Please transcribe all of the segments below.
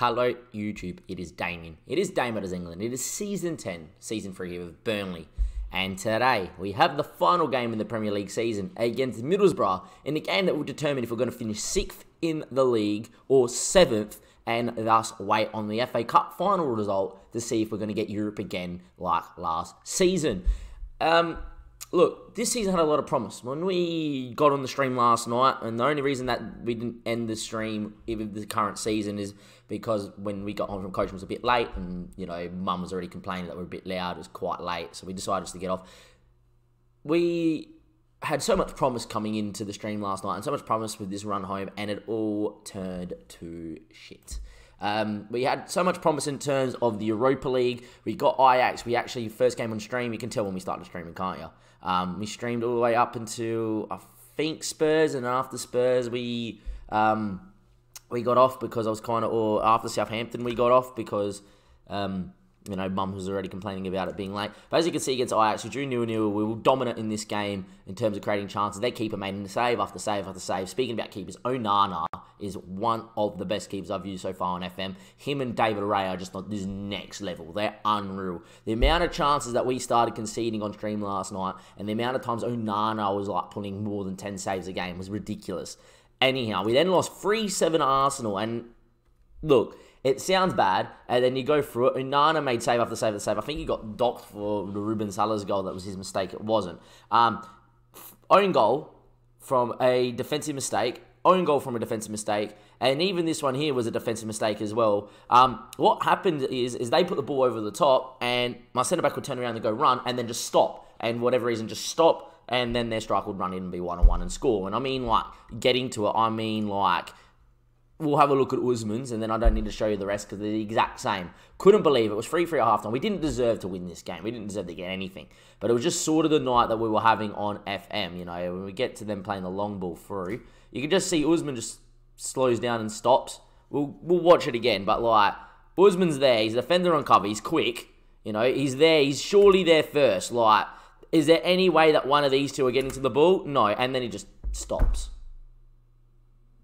Hello YouTube, it is Damien. It is DAMMO Does England. It is Season 10, Season 3 here with Burnley. And today, we have the final game in the Premier League season against Middlesbrough in the game that will determine if we're going to finish 6th in the league or 7th and thus wait on the FA Cup final result to see if we're going to get Europe again like last season. Look, this season had a lot of promise. When we got on the stream last night, and the only reason that we didn't end the stream even the current season is because when we got home from coaching was a bit late, and, you know, Mum was already complaining that we're a bit loud. It was quite late, so we decided just to get off. We had so much promise coming into the stream last night, and so much promise with this run home, and it all turned to shit. We had so much promise in terms of the Europa League. We got Ajax. We actually, first game on stream, you can tell when we started streaming, can't you? We streamed all the way up until, I think, Spurs, and after Spurs, we got off because I was kind of, or after Southampton, we got off because, you know, Mum was already complaining about it being late. But as you can see against Ajax, we drew 0-0. We were dominant in this game in terms of creating chances. Their keeper made save after save after save. Speaking about keepers, Onana is one of the best keepers I've used so far on FM. Him and David Ray are just not this next level. They're unreal. The amount of chances that we started conceding on stream last night and the amount of times Onana was like pulling more than 10 saves a game was ridiculous. Anyhow, we then lost 3-7 to Arsenal, and look, it sounds bad, and then you go through it. Onana made save after save after save. I think he got docked for the Ruben Salah's goal. That was his mistake. It wasn't. Own goal from a defensive mistake. Own goal from a defensive mistake. And even this one here was a defensive mistake as well. What happened is they put the ball over the top, and my centre-back would turn around and go run, and then just stop. And whatever reason, just stop, and then their striker would run in and be 1-on-1 and score. And I mean, like, getting to it, I mean, like, we'll have a look at Usman's, and then I don't need to show you the rest because they're the exact same. Couldn't believe it. It was 3-3 at halftime. We didn't deserve to win this game. We didn't deserve to get anything. But it was just sort of the night that we were having on FM, you know. When we get to them playing the long ball through, you can just see Usman just slows down and stops. We'll watch it again, but, like, Usman's there. He's a defender on cover. He's quick. You know, he's there. He's surely there first. Like, is there any way that one of these two are getting to the ball? No. And then he just stops.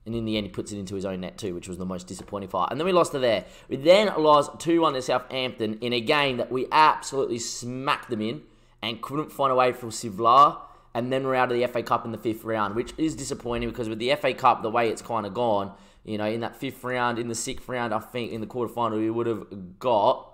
And in the end, he puts it into his own net too, which was the most disappointing part. And then we lost to there. We then lost 2-1 to Southampton in a game that we absolutely smacked them in and couldn't find a way for Sivlar. And then we're out of the FA Cup in the 5th round, which is disappointing because with the FA Cup, the way it's kind of gone, you know, in that 5th round, in the 6th round, I think in the quarterfinal, we would have got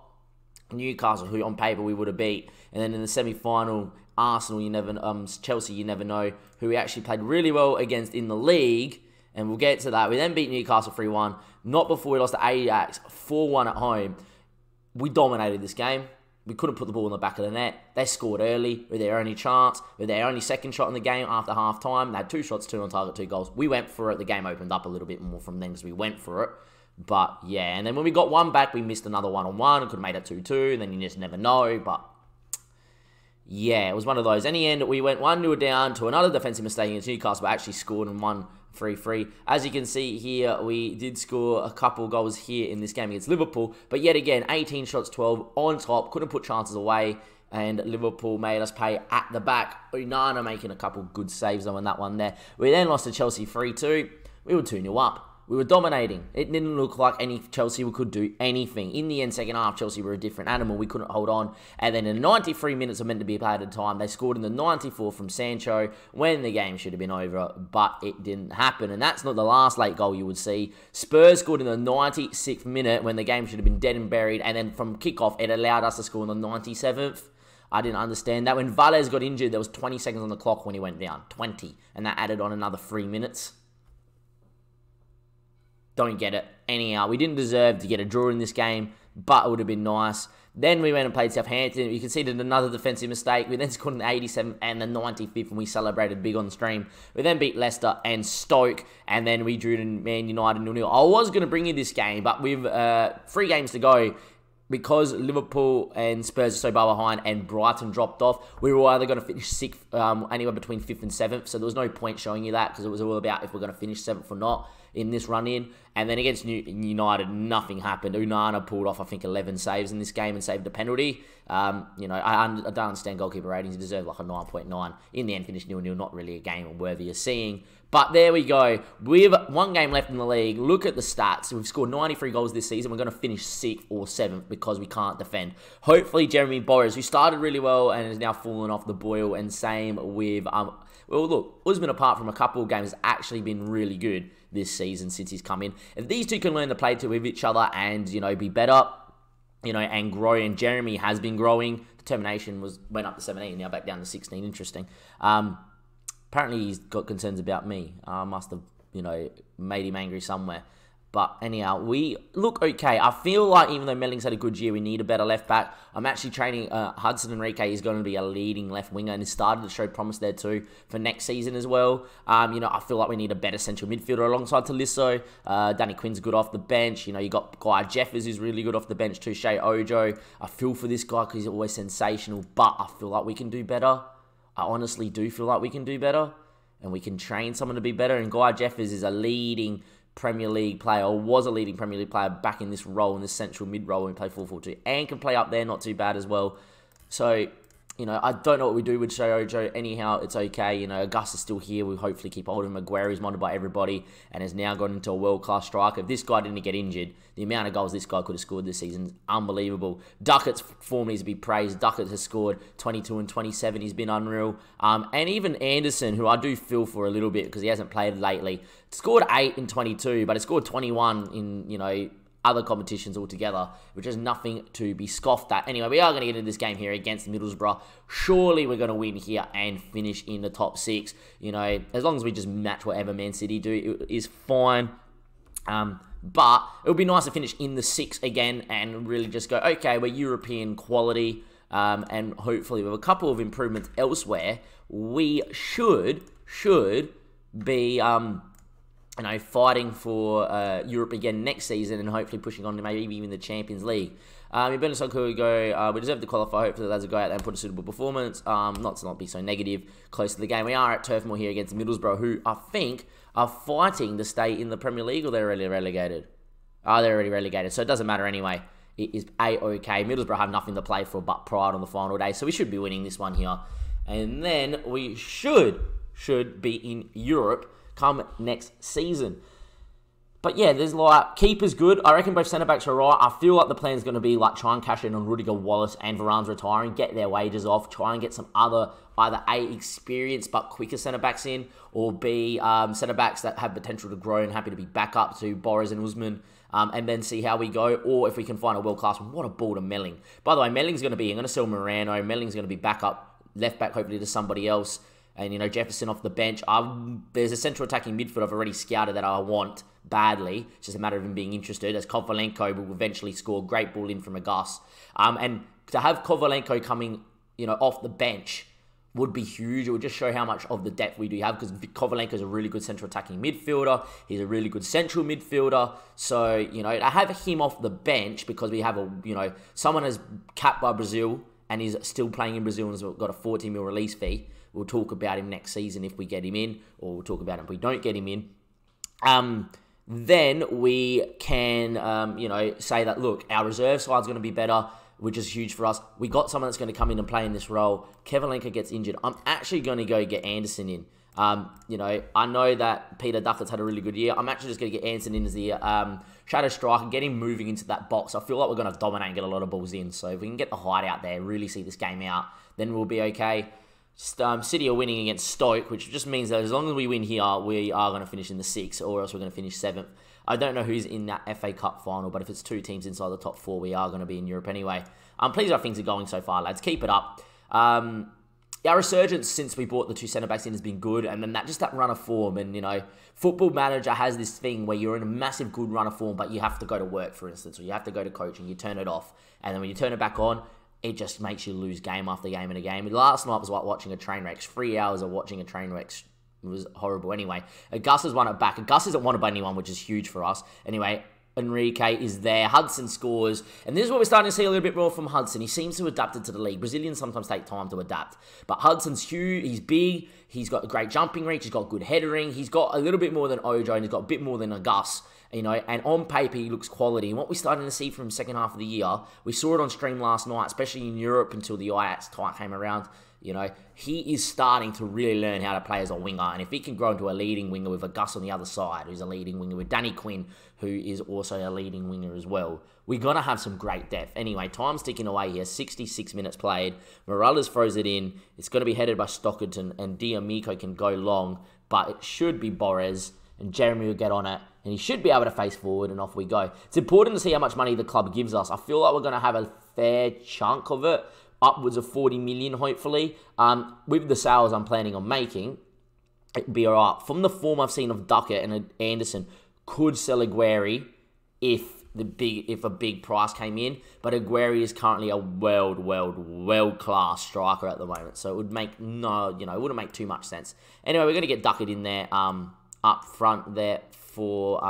Newcastle, who on paper we would have beat. And then in the semi-final, Arsenal, Chelsea, you never know, who we actually played really well against in the league. And we'll get to that. We then beat Newcastle 3-1. Not before we lost to Ajax 4-1 at home. We dominated this game. We couldn't put the ball in the back of the net. They scored early with their only chance, with their only second shot in the game after half-time. They had 2 shots, 2 on target, 2 goals. We went for it. The game opened up a little bit more from them because we went for it. But, yeah. And then when we got one back, we missed another 1-on-1 and could have made it 2-2. And then you just never know. But, yeah, it was one of those. In the end, we went 1-0 down to another defensive mistake against Newcastle, but actually scored and won 3-3. As you can see here, we did score a couple goals here in this game against Liverpool. But yet again, 18 shots, 12 on top. Couldn't put chances away. And Liverpool made us pay at the back. Onana making a couple good saves on that one there. We then lost to Chelsea 3-2. We were 2-0 up. We were dominating. It didn't look like any Chelsea could do anything. In the end, second half, Chelsea were a different animal. We couldn't hold on. And then in 93 minutes of meant to be played at time, they scored in the 94 from Sancho when the game should have been over, but it didn't happen. And that's not the last late goal you would see. Spurs scored in the 96th minute when the game should have been dead and buried. And then from kickoff, it allowed us to score in the 97th. I didn't understand that. When Valles got injured, there was 20 seconds on the clock when he went down. 20. And that added on another 3 minutes. Don't get it. Anyhow, we didn't deserve to get a draw in this game, but it would have been nice. Then we went and played Southampton. You conceded another defensive mistake. We then scored in the 87th and the 95th, and we celebrated big on the stream. We then beat Leicester and Stoke, and then we drew to Man United 0-0. I was going to bring you this game, but with 3 games to go, because Liverpool and Spurs are so far behind and Brighton dropped off, we were either going to finish 6th, anywhere between 5th and 7th. So there was no point showing you that because it was all about if we're going to finish 7th or not. in this run-in. And then against United, nothing happened. Unana pulled off, I think, 11 saves in this game and saved a penalty. I don't understand goalkeeper ratings. He deserved like a 9.9. In the end, finished 0-0. Not really a game worthy of seeing. But there we go. We have one game left in the league. Look at the stats. We've scored 93 goals this season. We're going to finish 6th or 7th because we can't defend. Hopefully, Jeremy Boris, who started really well and is now fallen off the boil. And same with, well, look, Usman, apart from a couple of games, has actually been really good this season since he's come in. If these two can learn to play with each other and, be better, and grow, and Jeremy has been growing. Determination went up to 17, now back down to 16. Interesting. Apparently, he's got concerns about me. I must have, made him angry somewhere. But anyhow, we look okay. I feel like even though Melling's had a good year, we need a better left back. I'm actually training Hudson Enrique is going to be a leading left winger and has started to show promise there too for next season as well. I feel like we need a better central midfielder alongside Tolisso. Danny Quinn's good off the bench. You got Guy Jeffers who's really good off the bench too. Shea Ojo. I feel for this guy because he's always sensational, but I feel like we can do better. I honestly do feel like we can do better, and we can train someone to be better. And Guy Jeffers is a leading Premier League player, or was a leading Premier League player back in this role, in this central mid role when we play 4-4-2, and can play up there, not too bad as well. So, I don't know what we do with Shea Ojo. Anyhow, it's okay. Gus is still here. We'll hopefully keep hold of him. Aguero's monitored by everybody and has now gone into a world-class striker. If this guy didn't get injured, the amount of goals this guy could have scored this season is unbelievable. Duckett's form needs to be praised. Duckett has scored 22 and 27. He's been unreal. And even Anderson, who I do feel for a little bit because he hasn't played lately, scored 8 in 22, but he scored 21 in, other competitions altogether, which is nothing to be scoffed at. Anyway, we are going to get into this game here against Middlesbrough. Surely we're going to win here and finish in the top 6. As long as we just match whatever Man City do, it is fine. But it would be nice to finish in the 6 again and really just go, okay, we're European quality, and hopefully with a couple of improvements elsewhere, we should be fighting for Europe again next season and hopefully pushing on to maybe even the Champions League. In Burnley could go, we deserve to qualify. Hopefully, lads will go out there and put a suitable performance. Not to not be so negative close to the game. We are at Turf Moor here against Middlesbrough, who I think are fighting to stay in the Premier League, or they're already relegated. They're already relegated, so it doesn't matter anyway. It is A-OK. Middlesbrough have nothing to play for but pride on the final day, so we should be winning this one here. And then we should be in Europe come next season. But yeah, there's keeper's good. I reckon both centre-backs are right. I feel like the plan is going to be try and cash in on Rudiger, Wallace and Varane's retiring, get their wages off, try and get some other either A, experienced but quicker centre-backs in, or B, centre-backs that have potential to grow and happy to be back up to Boris and Usman, and then see how we go, or if we can find a world-class one. What a ball to Melling. By the way, Melling's going to be, I'm going to sell Morano. Melling's going to be back up, left back hopefully to somebody else. And, Jefferson off the bench. There's a central attacking midfield I've already scouted that I want badly. It's just a matter of him being interested, as Kovalenko will eventually score. Great ball in from a Gus. And to have Kovalenko coming, off the bench would be huge. It would just show how much of the depth we do have, because Kovalenko is a really good central attacking midfielder. He's a really good central midfielder. So, to have him off the bench because we have someone has capped by Brazil and is still playing in Brazil and has got a 40 mil release fee. We'll talk about him next season if we get him in, or we'll talk about him if we don't get him in. Then we can, say that, look, our reserve side's going to be better, which is huge for us. We got someone that's going to come in and play in this role. Kovalenko gets injured. I'm actually going to go get Anderson in. I know that Peter Duckett's had a really good year. I'm actually just going to get Anderson in as the shadow striker, get him moving into that box. I feel like we're going to dominate and get a lot of balls in. So if we can get the height out there, really see this game out, then we'll be okay. City are winning against Stoke, which just means that as long as we win here, we are going to finish in the 6th, or else we're going to finish 7th. I don't know who's in that FA Cup final, but if it's 2 teams inside the top 4, we are going to be in Europe anyway. I'm pleased how things are going so far, lads. Keep it up. Our resurgence since we brought the 2 centre-backs in has been good, and then that run of form, and, Football Manager has this thing where you're in a massive good run of form, but you have to go to work, for instance, or you have to go to coaching, you turn it off, and then when you turn it back on, it just makes you lose game after game and a game. Last night was like watching a train wreck. 3 hours of watching a train wreck. It was horrible. Anyway, Gus has won it back. Gus isn't wanted by anyone, which is huge for us. Anyway, Enrique is there. Hudson scores. And this is what we're starting to see a little bit more from Hudson. He seems to have adapted to the league. Brazilians sometimes take time to adapt. But Hudson's huge. He's big. He's got a great jumping reach. He's got good headering. He's got a little bit more than Ojo, and he's got a bit more than a Gus. You know, and on paper, he looks quality. And what we're starting to see from the second half of the year, we saw it on stream last night, especially in Europe until the Ajax tie came around. You know, he is starting to really learn how to play as a winger. And if he can grow into a leading winger with a Gus on the other side, who's a leading winger, with Danny Quinn, who is also a leading winger as well, we're going to have some great depth. Anyway, time's ticking away here. 66 minutes played. Morales throws it in. It's going to be headed by Stockton, and D'Amico can go long, but it should be Borres, and Jeremy will get on it, and he should be able to face forward, and off we go. It's important to see how much money the club gives us. I feel like we're going to have a fair chunk of it, upwards of 40 million, hopefully. With the sales I'm planning on making, it'd be all right. From the form I've seen of Duckett and Anderson, could sell Aguero if a big price came in, but Aguero is currently a world-class striker at the moment, so it would make it wouldn't make too much sense. Anyway, we're going to get Duckett in there up front there for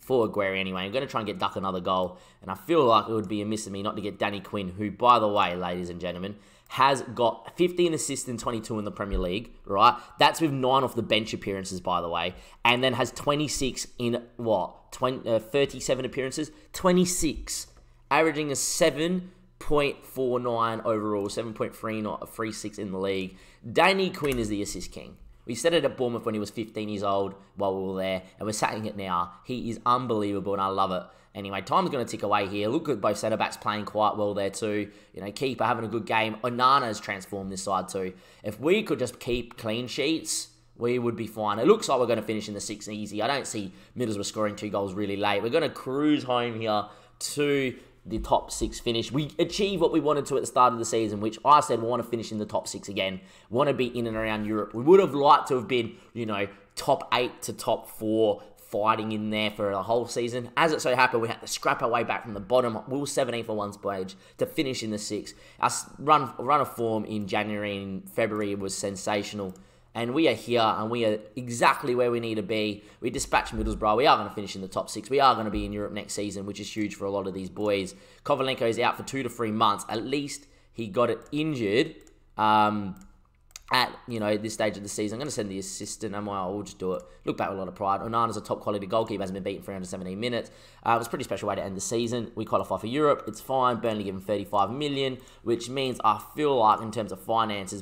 Aguero anyway. I'm going to try and get Duck another goal, and I feel like it would be amiss of me not to get Danny Quinn, who, by the way, ladies and gentlemen, has got 15 assists and 22 in the Premier League, right? That's with 9 off the bench appearances, by the way, and then has 26 in, 37 appearances? 26, averaging a 7.49 overall, 7.36 in the league. Danny Quinn is the assist king. We said it at Bournemouth when he was 15 years old while we were there, and we're saying it now. He is unbelievable, and I love it. Anyway, time's going to tick away here. Look at both centre-backs playing quite well there too. You know, keeper having a good game. Onana has transformed this side too. If we could just keep clean sheets, we would be fine. It looks like we're going to finish in the 6 easy. I don't see Middlesbrough scoring 2 goals really late. We're going to cruise home here to the top 6 finish. We achieved what we wanted to at the start of the season, which I said we want to finish in the top 6 again. We want to be in and around Europe. We would have liked to have been, you know, top 8 to top 4, fighting in there for the whole season. As it so happened, we had to scrap our way back from the bottom. We were 17th for one stage to finish in the 6th. Our run of form in January and February was sensational. And we are here, and we are exactly where we need to be. We dispatched Middlesbrough. We are going to finish in the top 6. We are going to be in Europe next season, which is huge for a lot of these boys. Kovalenko is out for 2 to 3 months. At least he got it injured at, you know, this stage of the season. I'm going to send the assistant. I'll just do it. Look back with a lot of pride. Onana's a top quality goalkeeper. Hasn't been beaten for 317 minutes. It was a pretty special way to end the season. We qualify for Europe. It's fine. Burnley given 35 million, which means I feel like in terms of finances,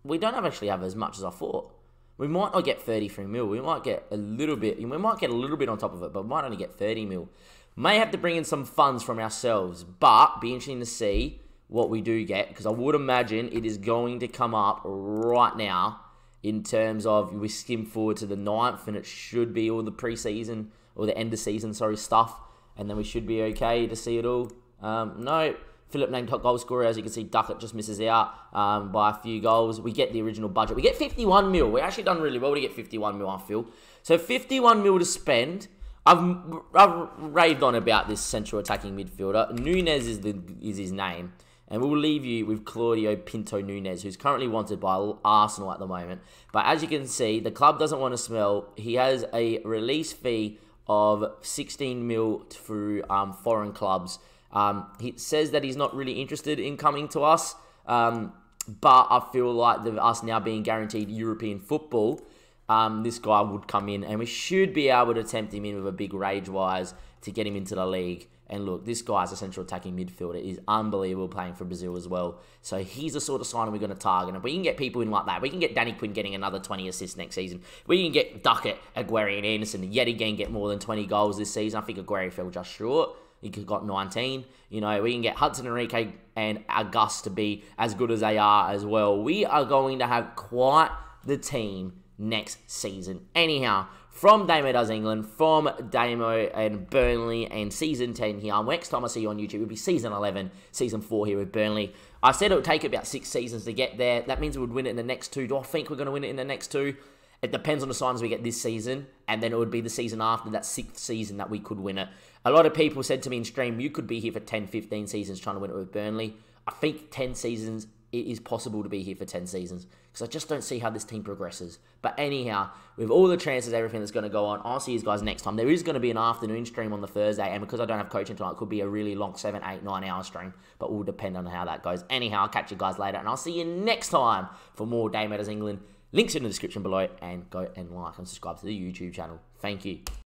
we don't actually have as much as I thought. We might not get 33 mil. We might get a little bit. We might get a little bit on top of it, but we might only get 30 mil. May have to bring in some funds from ourselves, but be interesting to see what we do get, because I would imagine it is going to come up right now in terms of we skim forward to the 9th, and it should be all the pre-season or the end of season, stuff, and then we should be okay to see it all. No. Philip named top goal scorer. As you can see, Duckett just misses out by a few goals. We get the original budget. We get 51 mil. We're actually done really well to get 51 mil, I feel. So 51 mil to spend. I've raved on about this central attacking midfielder. Nunez is his name. And we'll leave you with Claudio Pinto Nunez, who's currently wanted by Arsenal at the moment. But as you can see, the club doesn't want to smell. He has a release fee of 16 mil through foreign clubs. He says that he's not really interested in coming to us, but I feel like us now being guaranteed European football, this guy would come in, and we should be able to tempt him in with a big rage-wise to get him into the league. And look, this guy's a central attacking midfielder. He's unbelievable playing for Brazil as well. So he's the sort of signing we're going to target. And if we can get people in like that, we can get Danny Quinn getting another 20 assists next season. We can get Duckett, Aguero, and Anderson yet again get more than 20 goals this season. I think Aguero fell just short. He got 19. You know, we can get Hudson, Enrique, and Gus to be as good as they are as well. We are going to have quite the team next season. Anyhow, from Dammo Does England, from Dammo and Burnley and Season 10 here. Next time I see you on YouTube, it'll be Season 11, Season 4 here with Burnley. I said it would take about 6 seasons to get there. That means we would win it in the next 2. Do I think we're going to win it in the next 2? It depends on the signs we get this season, and then it would be the season after, that 6th season, that we could win it. A lot of people said to me in stream, you could be here for 10, 15 seasons trying to win it with Burnley. I think 10 seasons it is possible to be here for 10 seasons, because I just don't see how this team progresses. But anyhow, with all the transfers, everything that's going to go on, I'll see you guys next time. There is going to be an afternoon stream on the Thursday, and because I don't have coaching tonight, it could be a really long 7, 8, 9 hour stream, but it will depend on how that goes. Anyhow, I'll catch you guys later, and I'll see you next time for more Dammo Does England. Links in the description below, and go and like and subscribe to the YouTube channel. Thank you.